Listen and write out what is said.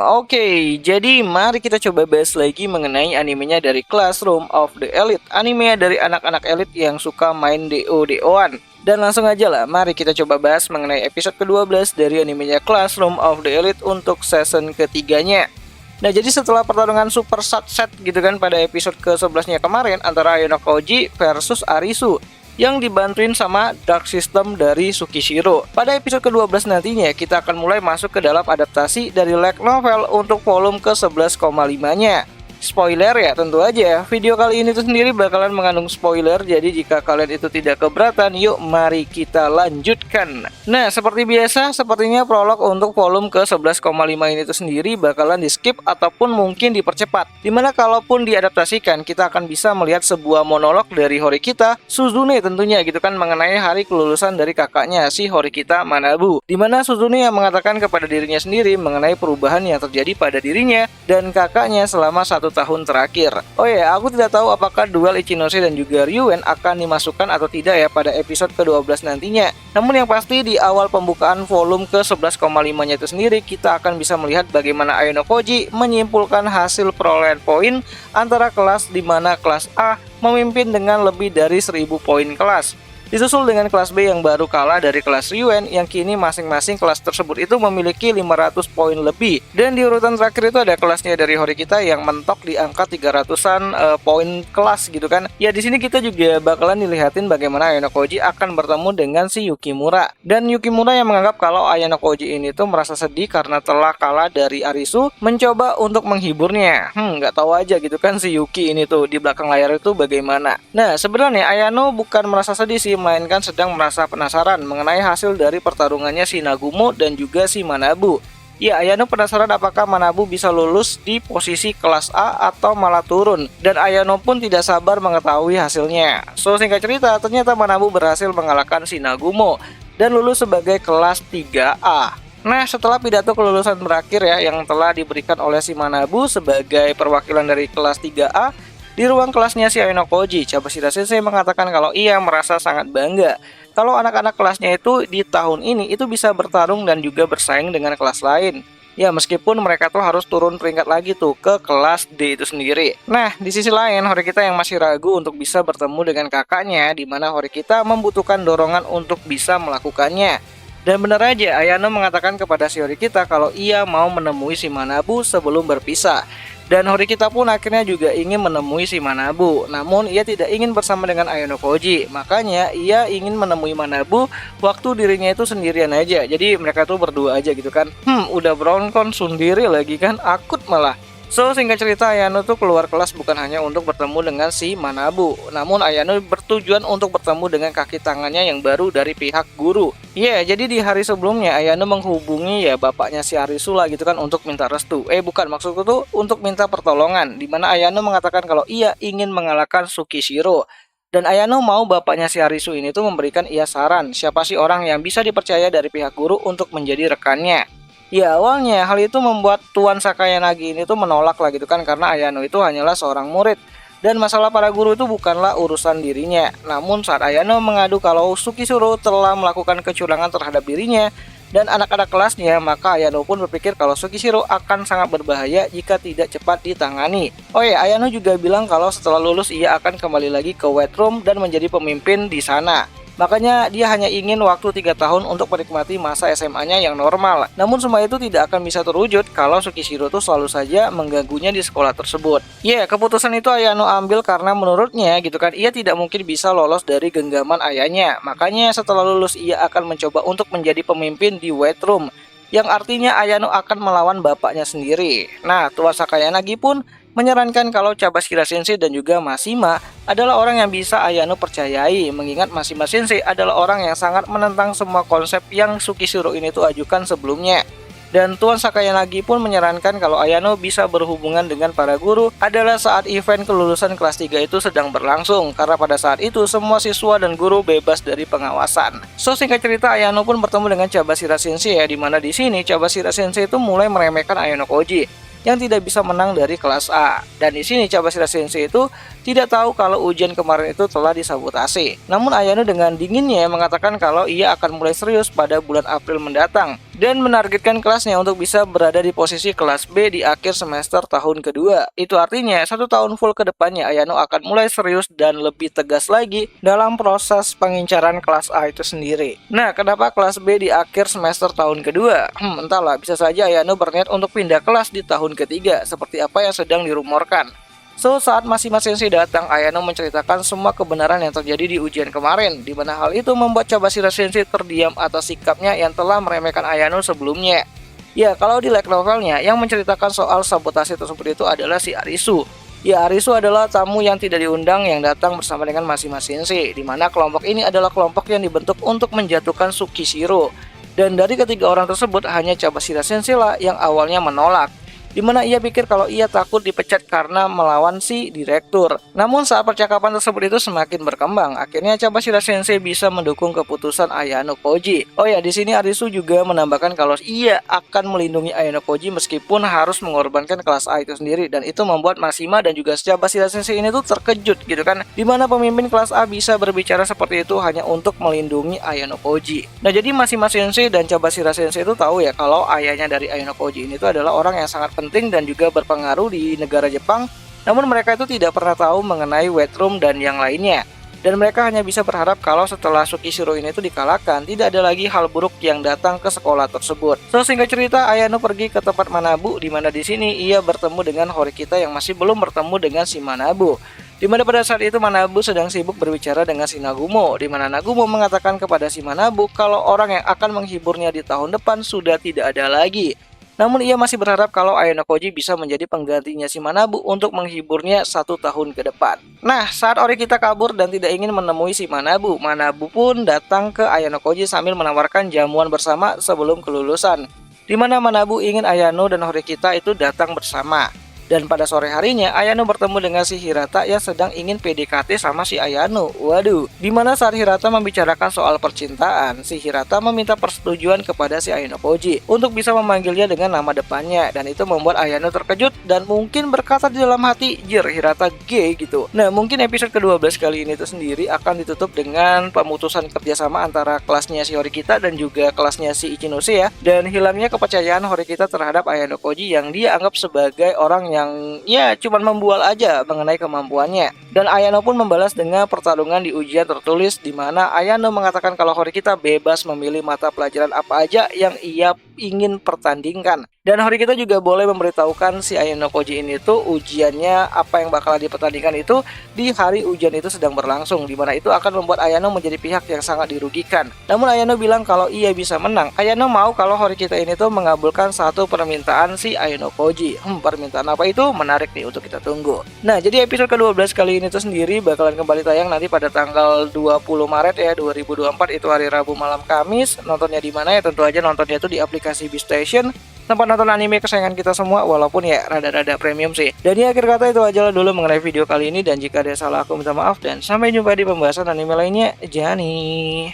Oke, jadi mari kita coba bahas lagi mengenai animenya dari Classroom of the Elite. Anime dari anak-anak elit yang suka main DO-DO-an. Dan langsung aja lah, mari kita coba bahas mengenai episode ke-12 dari animenya Classroom of the Elite untuk season ketiganya. Nah, jadi setelah pertarungan super set gitu kan pada episode ke-11-nya kemarin antara Ayano Koji versus Arisu yang dibantuin sama Dark System dari Tsukishiro. Pada episode ke-12 nantinya kita akan mulai masuk ke dalam adaptasi dari light novel untuk volume ke-11,5-nya. Spoiler ya, tentu aja video kali ini tuh sendiri bakalan mengandung spoiler. Jadi jika kalian itu tidak keberatan, yuk mari kita lanjutkan. Nah, seperti biasa, sepertinya prolog untuk volume ke-11,5 ini tuh sendiri bakalan di skip ataupun mungkin dipercepat. Dimana kalaupun diadaptasikan, kita akan bisa melihat sebuah monolog dari Horikita Suzune tentunya gitu kan, mengenai hari kelulusan dari kakaknya si Horikita Manabu. Dimana Suzune yang mengatakan kepada dirinya sendiri mengenai perubahan yang terjadi pada dirinya dan kakaknya selama 1 tahun terakhir. Oh ya, aku tidak tahu apakah duel Ichinose dan juga Ryuen akan dimasukkan atau tidak ya pada episode ke-12 nantinya. Namun yang pasti di awal pembukaan volume ke-11,5-nya itu sendiri kita akan bisa melihat bagaimana Ayano Koji menyimpulkan hasil perolehan poin antara kelas, di mana kelas A memimpin dengan lebih dari 1000 poin kelas. Disusul dengan kelas B yang baru kalah dari kelas Ryuen, yang kini masing-masing kelas tersebut itu memiliki 500 poin lebih. Dan di urutan terakhir itu ada kelasnya dari Horikita yang mentok di angka 300-an poin kelas gitu kan. Ya, di sini kita juga bakalan dilihatin bagaimana Ayano Koji akan bertemu dengan si Yukimura. Dan Yukimura yang menganggap kalau Ayano Koji ini tuh merasa sedih karena telah kalah dari Arisu, mencoba untuk menghiburnya. Nggak tahu aja gitu kan si Yuki ini tuh di belakang layar itu bagaimana. Nah, sebenarnya Ayano bukan merasa sedih sih, melainkan sedang merasa penasaran mengenai hasil dari pertarungannya si Nagumo dan juga si Manabu. Ya, Ayano penasaran apakah Manabu bisa lulus di posisi kelas A atau malah turun. Dan Ayano pun tidak sabar mengetahui hasilnya. So, singkat cerita, ternyata Manabu berhasil mengalahkan si Nagumo dan lulus sebagai kelas 3A. Nah, setelah pidato kelulusan berakhir ya yang telah diberikan oleh si Manabu sebagai perwakilan dari kelas 3A, di ruang kelasnya si Ayano Koji, Cabashira Sensei mengatakan kalau ia merasa sangat bangga kalau anak-anak kelasnya itu di tahun ini itu bisa bertarung dan juga bersaing dengan kelas lain. Ya, meskipun mereka tuh harus turun peringkat lagi tuh ke kelas D itu sendiri. Nah, di sisi lain Horikita yang masih ragu untuk bisa bertemu dengan kakaknya, di mana Horikita membutuhkan dorongan untuk bisa melakukannya. Dan benar aja, Ayano mengatakan kepada si Horikita kalau ia mau menemui si Manabu sebelum berpisah. Dan Horikita pun akhirnya juga ingin menemui si Manabu. Namun ia tidak ingin bersama dengan Ayano Koji. Makanya ia ingin menemui Manabu waktu dirinya itu sendirian aja. Jadi mereka tuh berdua aja gitu kan. Udah broncon sendiri lagi kan, akut malah. So, singkat cerita, Ayano tuh keluar kelas bukan hanya untuk bertemu dengan si Manabu. Namun Ayano bertujuan untuk bertemu dengan kaki tangannya yang baru dari pihak guru. Jadi di hari sebelumnya Ayano menghubungi ya bapaknya si Arisu lah gitu kan untuk minta restu. Bukan, maksudku tuh untuk minta pertolongan. Dimana Ayano mengatakan kalau ia ingin mengalahkan Tsukishiro. Dan Ayano mau bapaknya si Arisu ini tuh memberikan ia saran siapa sih orang yang bisa dipercaya dari pihak guru untuk menjadi rekannya. Ya, awalnya hal itu membuat Tuan Sakayanagi ini tuh menolak lah gitu kan, karena Ayano itu hanyalah seorang murid dan masalah para guru itu bukanlah urusan dirinya. Namun saat Ayano mengadu kalau Tsukishiro telah melakukan kecurangan terhadap dirinya dan anak-anak kelasnya, maka Ayano pun berpikir kalau Tsukishiro akan sangat berbahaya jika tidak cepat ditangani. Oh ya, Ayano juga bilang kalau setelah lulus ia akan kembali lagi ke White Room dan menjadi pemimpin di sana. Makanya dia hanya ingin waktu 3 tahun untuk menikmati masa SMA-nya yang normal. Namun semua itu tidak akan bisa terwujud kalau Tsukishiro tuh selalu saja mengganggunya di sekolah tersebut. Keputusan itu Ayano ambil karena menurutnya gitu kan, ia tidak mungkin bisa lolos dari genggaman ayahnya. Makanya setelah lulus ia akan mencoba untuk menjadi pemimpin di White Room, yang artinya Ayano akan melawan bapaknya sendiri. Nah, Tuan Sakayanagi pun menyarankan kalau Cabashira Sensei dan juga Mashima adalah orang yang bisa Ayano percayai, mengingat Mashima Sensei adalah orang yang sangat menentang semua konsep yang Tsukishiro ini tuh ajukan sebelumnya. Dan Tuan Sakayanagi pun menyarankan kalau Ayano bisa berhubungan dengan para guru adalah saat event kelulusan kelas 3 itu sedang berlangsung, karena pada saat itu semua siswa dan guru bebas dari pengawasan. So, singkat cerita Ayano pun bertemu dengan Cabashira Sensei ya, dimana di sini Cabashira Sensei itu mulai meremehkan Ayano Koji yang tidak bisa menang dari kelas A. Dan di sini Cabashira Sensei itu tidak tahu kalau ujian kemarin itu telah disabotase. Namun Ayano dengan dinginnya mengatakan kalau ia akan mulai serius pada bulan April mendatang. dan menargetkan kelasnya untuk bisa berada di posisi kelas B di akhir semester tahun kedua. Itu artinya 1 tahun full ke depannya Ayano akan mulai serius dan lebih tegas lagi dalam proses pengincaran kelas A itu sendiri. Nah, kenapa kelas B di akhir semester tahun kedua? Entahlah, bisa saja Ayano berniat untuk pindah kelas di tahun ketiga, seperti apa yang sedang dirumorkan. So, saat Mashima Sensei datang, Ayano menceritakan semua kebenaran yang terjadi di ujian kemarin, di mana hal itu membuat Cabashira Sensei terdiam atas sikapnya yang telah meremehkan Ayano sebelumnya. Ya, kalau di light novelnya, yang menceritakan soal sabotase tersebut itu adalah si Arisu. Ya, Arisu adalah tamu yang tidak diundang yang datang bersama dengan Mashima Sensei, di mana kelompok ini adalah kelompok yang dibentuk untuk menjatuhkan Tsukishiro. Dan dari ketiga orang tersebut, hanya Cabashira Sensei lah yang awalnya menolak, di mana ia pikir kalau ia takut dipecat karena melawan si direktur. Namun saat percakapan tersebut itu semakin berkembang, akhirnya Cabashira Sensei bisa mendukung keputusan Ayano Koji. Oh ya, di sini Arisu juga menambahkan kalau ia akan melindungi Ayano Koji meskipun harus mengorbankan kelas A itu sendiri, dan itu membuat Mashima dan juga Cabashira Sensei ini tuh terkejut gitu kan, di mana pemimpin kelas A bisa berbicara seperti itu hanya untuk melindungi Ayano Koji. Nah, jadi Mashima Sensei dan Cabashira Sensei itu tahu ya kalau ayahnya dari Ayano Koji ini tuh adalah orang yang sangat penting dan juga berpengaruh di negara Jepang. Namun mereka itu tidak pernah tahu mengenai White Room dan yang lainnya. Dan mereka hanya bisa berharap kalau setelah Tsukishiro ini itu dikalahkan, tidak ada lagi hal buruk yang datang ke sekolah tersebut. So, singkat cerita, Ayano pergi ke tempat Manabu, di mana di sini ia bertemu dengan Horikita yang masih belum bertemu dengan si Manabu. Di mana pada saat itu Manabu sedang sibuk berbicara dengan si Nagumo, di mana Nagumo mengatakan kepada si Manabu kalau orang yang akan menghiburnya di tahun depan sudah tidak ada lagi. Namun ia masih berharap kalau Ayano Koji bisa menjadi penggantinya si Manabu untuk menghiburnya 1 tahun ke depan. Nah, saat Horikita kabur dan tidak ingin menemui si Manabu, Manabu pun datang ke Ayano Koji sambil menawarkan jamuan bersama sebelum kelulusan, di mana Manabu ingin Ayano dan Horikita itu datang bersama. Dan pada sore harinya, Ayano bertemu dengan si Hirata yang sedang ingin PDKT sama si Ayano. Waduh, dimana saat Hirata membicarakan soal percintaan, si Hirata meminta persetujuan kepada si Ayano Koji untuk bisa memanggilnya dengan nama depannya. Dan itu membuat Ayano terkejut dan mungkin berkata di dalam hati, "Jir, Hirata gay," gitu. Nah, mungkin episode ke-12 kali ini itu sendiri akan ditutup dengan pemutusan kerjasama antara kelasnya si Horikita dan juga kelasnya si Ichinose ya. Dan hilangnya kepercayaan Horikita terhadap Ayano Koji yang dia anggap sebagai orang yang ya cuman membual aja mengenai kemampuannya. Dan Ayano pun membalas dengan pertarungan di ujian tertulis, di mana Ayano mengatakan kalau Horikita bebas memilih mata pelajaran apa aja yang ia ingin pertandingkan. Dan Horikita juga boleh memberitahukan si Ayano Koji ini tuh ujiannya apa yang bakal dipertandingkan itu di hari ujian itu sedang berlangsung, di mana itu akan membuat Ayano menjadi pihak yang sangat dirugikan. Namun Ayano bilang kalau ia bisa menang. Ayano mau kalau Horikita ini tuh mengabulkan satu permintaan si Ayano Koji. Permintaan apa itu? Menarik nih untuk kita tunggu. Nah, jadi episode ke-12 kali ini tuh sendiri bakalan kembali tayang nanti pada tanggal 20 Maret ya 2024, itu hari Rabu malam Kamis. Nontonnya di mana ya? Tentu aja nontonnya itu di aplikasi Beastation, tempat nonton anime kesayangan kita semua, walaupun ya rada-rada premium sih. Dan di akhir kata itu aja lah dulu mengenai video kali ini, dan jika ada salah aku minta maaf, dan sampai jumpa di pembahasan anime lainnya. Jani.